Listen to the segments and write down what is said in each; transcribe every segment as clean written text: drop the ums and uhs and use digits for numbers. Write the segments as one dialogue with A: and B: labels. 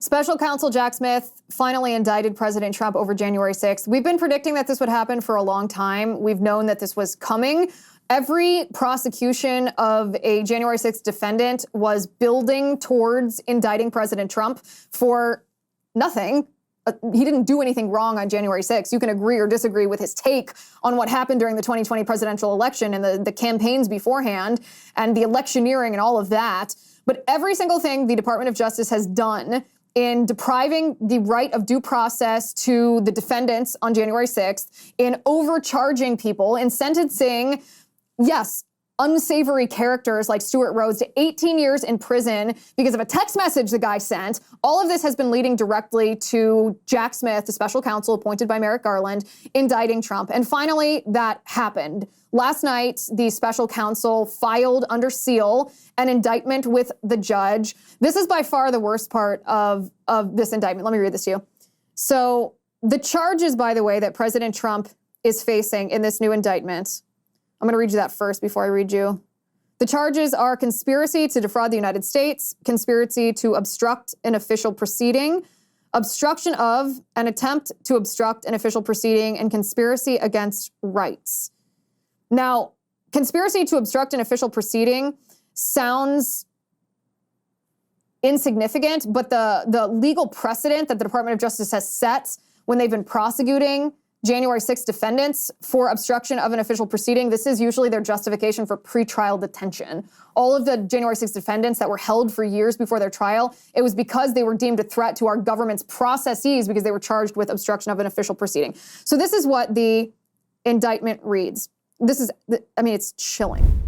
A: Special Counsel Jack Smith finally indicted President Trump over January 6th. We've been predicting that this would happen for a long time. We've known that this was coming. Every prosecution of a January 6th defendant was building towards indicting President Trump for nothing. He didn't do anything wrong on January 6th. You can agree or disagree with his take on what happened during the 2020 presidential election and the campaigns beforehand and the electioneering and all of that. But every single thing the Department of Justice has done in depriving the right of due process to the defendants on January 6th, in overcharging people, in sentencing, yes, unsavory characters like Stuart Rhodes to 18 years in prison because of a text message the guy sent. All of this has been leading directly to Jack Smith, the special counsel appointed by Merrick Garland, indicting Trump. And finally, that happened. Last night, the special counsel filed under seal an indictment with the judge. This is by far the worst part of this indictment. Let me read this to you. So the charges, by the way, that President Trump is facing in this new indictment, I'm going to read you that first before I read you. The charges are conspiracy to defraud the United States, conspiracy to obstruct an official proceeding, obstruction of an attempt to obstruct an official proceeding, and conspiracy against rights. Now, conspiracy to obstruct an official proceeding sounds insignificant, but the legal precedent that the Department of Justice has set when they've been prosecuting January 6th defendants for obstruction of an official proceeding, this is usually their justification for pretrial detention. All of the January 6th defendants that were held for years before their trial, it was because they were deemed a threat to our government's processes because they were charged with obstruction of an official proceeding. So this is what the indictment reads. It's chilling.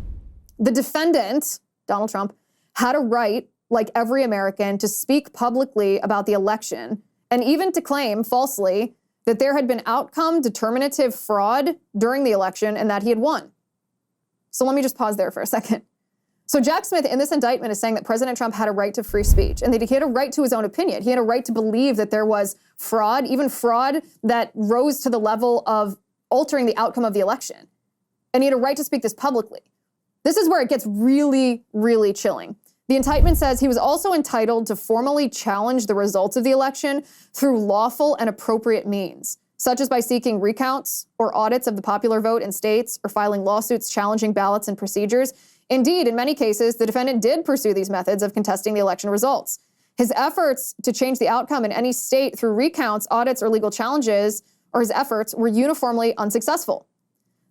A: The defendant, Donald Trump, had a right, like every American, to speak publicly about the election and even to claim falsely that there had been outcome determinative fraud during the election and that he had won. So let me just pause there for a second. So Jack Smith in this indictment is saying that President Trump had a right to free speech and that he had a right to his own opinion. He had a right to believe that there was fraud, even fraud that rose to the level of altering the outcome of the election. And he had a right to speak this publicly. This is where it gets really, really chilling. The indictment says he was also entitled to formally challenge the results of the election through lawful and appropriate means, such as by seeking recounts or audits of the popular vote in states or filing lawsuits challenging ballots and procedures. Indeed, in many cases, the defendant did pursue these methods of contesting the election results. His efforts to change the outcome in any state through recounts, audits, or legal challenges, or his efforts were uniformly unsuccessful.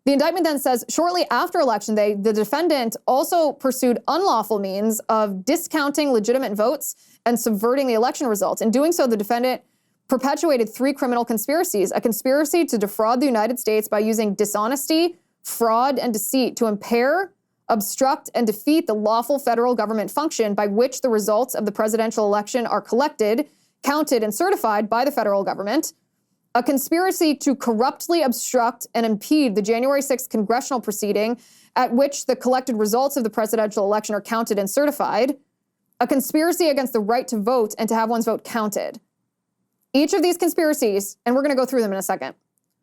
A: The indictment then says, shortly after Election Day, the defendant also pursued unlawful means of discounting legitimate votes and subverting the election results. In doing so, the defendant perpetuated 3 criminal conspiracies: a conspiracy to defraud the United States by using dishonesty, fraud, and deceit to impair, obstruct, and defeat the lawful federal government function by which the results of the presidential election are collected, counted, and certified by the federal government; a conspiracy to corruptly obstruct and impede the January 6th congressional proceeding at which the collected results of the presidential election are counted and certified; a conspiracy against the right to vote and to have one's vote counted. Each of these conspiracies, and we're going to go through them in a second.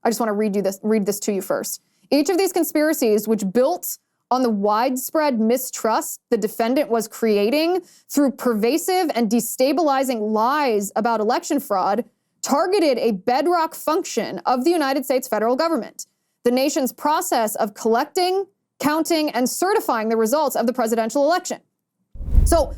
A: I just want to read this to you first. Each of these conspiracies, which built on the widespread mistrust the defendant was creating through pervasive and destabilizing lies about election fraud, targeted a bedrock function of the United States federal government, the nation's process of collecting, counting, and certifying the results of the presidential election. So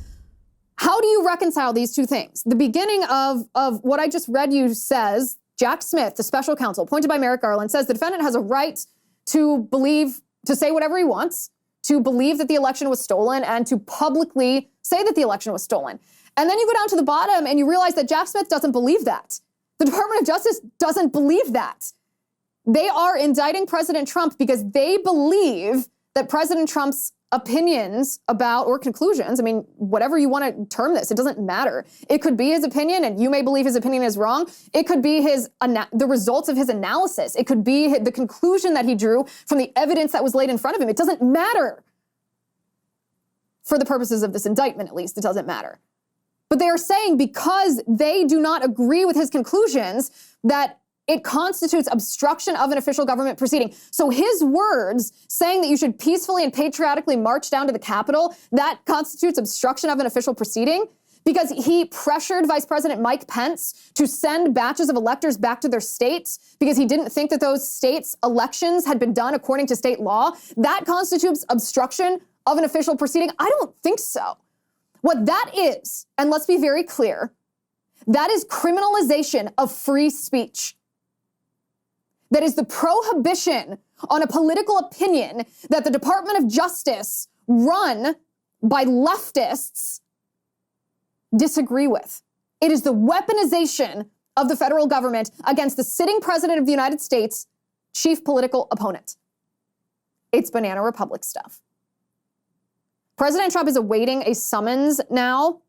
A: how do you reconcile these two things? The beginning of what I just read you says, Jack Smith, the special counsel appointed by Merrick Garland, says the defendant has a right to believe, to say whatever he wants, to believe that the election was stolen, and to publicly say that the election was stolen. And then you go down to the bottom and you realize that Jack Smith doesn't believe that. The Department of Justice doesn't believe that. They are indicting President Trump because they believe that President Trump's opinions about, or conclusions, whatever you want to term this, it doesn't matter. It could be his opinion, and you may believe his opinion is wrong. It could be the results of his analysis. It could be the conclusion that he drew from the evidence that was laid in front of him. It doesn't matter. For the purposes of this indictment, at least, it doesn't matter. But they are saying because they do not agree with his conclusions that it constitutes obstruction of an official government proceeding. So his words saying that you should peacefully and patriotically march down to the Capitol, that constitutes obstruction of an official proceeding. because he pressured Vice President Mike Pence to send batches of electors back to their states because he didn't think that those states' elections had been done according to state law, that constitutes obstruction of an official proceeding? I don't think so. What that is, and let's be very clear, that is criminalization of free speech. That is the prohibition on a political opinion that the Department of Justice, run by leftists, disagree with. It is the weaponization of the federal government against the sitting president of the United States' chief political opponent. It's Banana Republic stuff. President Trump is awaiting a summons now.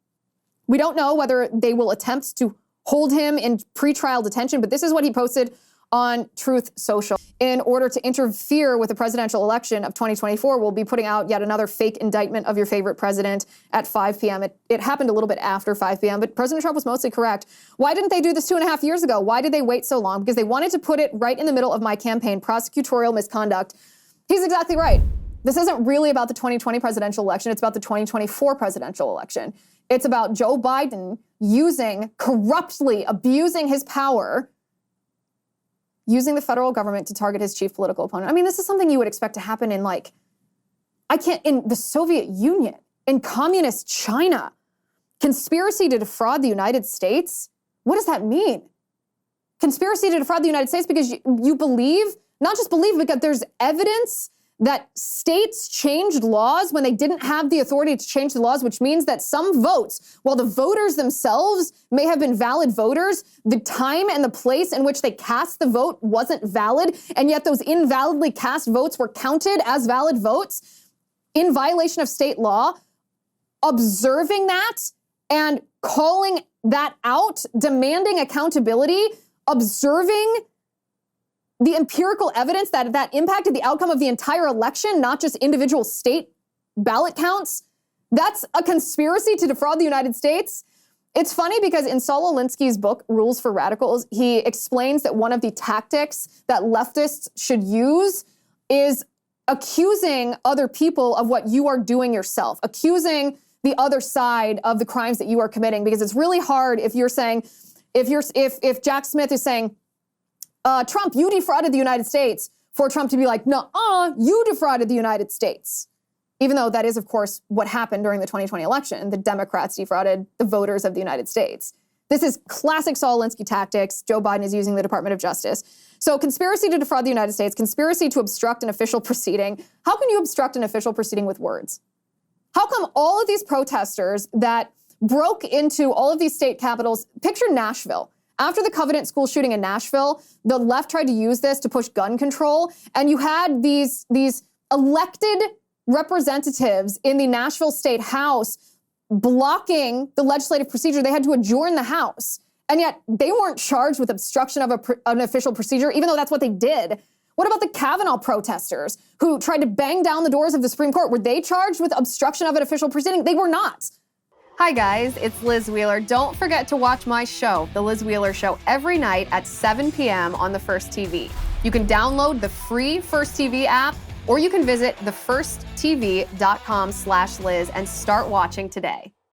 A: We don't know whether they will attempt to hold him in pretrial detention, but this is what he posted on Truth Social. In order to interfere with the presidential election of 2024, we'll be putting out yet another fake indictment of your favorite president at 5 p.m. It happened a little bit after 5 p.m., but President Trump was mostly correct. Why didn't they do this 2.5 years ago? Why did they wait so long? Because they wanted to put it right in the middle of my campaign, prosecutorial misconduct. He's exactly right. This isn't really about the 2020 presidential election. It's about the 2024 presidential election. It's about Joe Biden corruptly abusing his power, using the federal government to target his chief political opponent. I mean, this is something you would expect to happen in in the Soviet Union, in communist China. Conspiracy to defraud the United States? What does that mean? Conspiracy to defraud the United States because you believe, not just believe, because there's evidence that states changed laws when they didn't have the authority to change the laws, which means that some votes, while the voters themselves may have been valid voters, the time and the place in which they cast the vote wasn't valid, and yet those invalidly cast votes were counted as valid votes in violation of state law. Observing that and calling that out, demanding accountability, observing the empirical evidence that impacted the outcome of the entire election, not just individual state ballot counts, that's a conspiracy to defraud the United States. It's funny because in Saul Alinsky's book, Rules for Radicals, he explains that one of the tactics that leftists should use is accusing other people of what you are doing yourself, accusing the other side of the crimes that you are committing, because it's really hard if you're saying, if Jack Smith is saying, Trump, you defrauded the United States, for Trump to be like, you defrauded the United States. Even though that is, of course, what happened during the 2020 election. The Democrats defrauded the voters of the United States. This is classic Saul Alinsky tactics. Joe Biden is using the Department of Justice. So conspiracy to defraud the United States, conspiracy to obstruct an official proceeding. How can you obstruct an official proceeding with words? How come all of these protesters that broke into all of these state capitals, picture Nashville. After the Covenant school shooting in Nashville, the left tried to use this to push gun control, and you had these elected representatives in the Nashville State House blocking the legislative procedure. They had to adjourn the House, and yet they weren't charged with obstruction of an official procedure, even though that's what they did. What about the Kavanaugh protesters who tried to bang down the doors of the Supreme Court? Were they charged with obstruction of an official proceeding? They were not.
B: Hi guys, it's Liz Wheeler. Don't forget to watch my show, The Liz Wheeler Show, every night at 7 p.m. on the First TV. You can download the free First TV app, or you can visit thefirsttv.com/Liz and start watching today.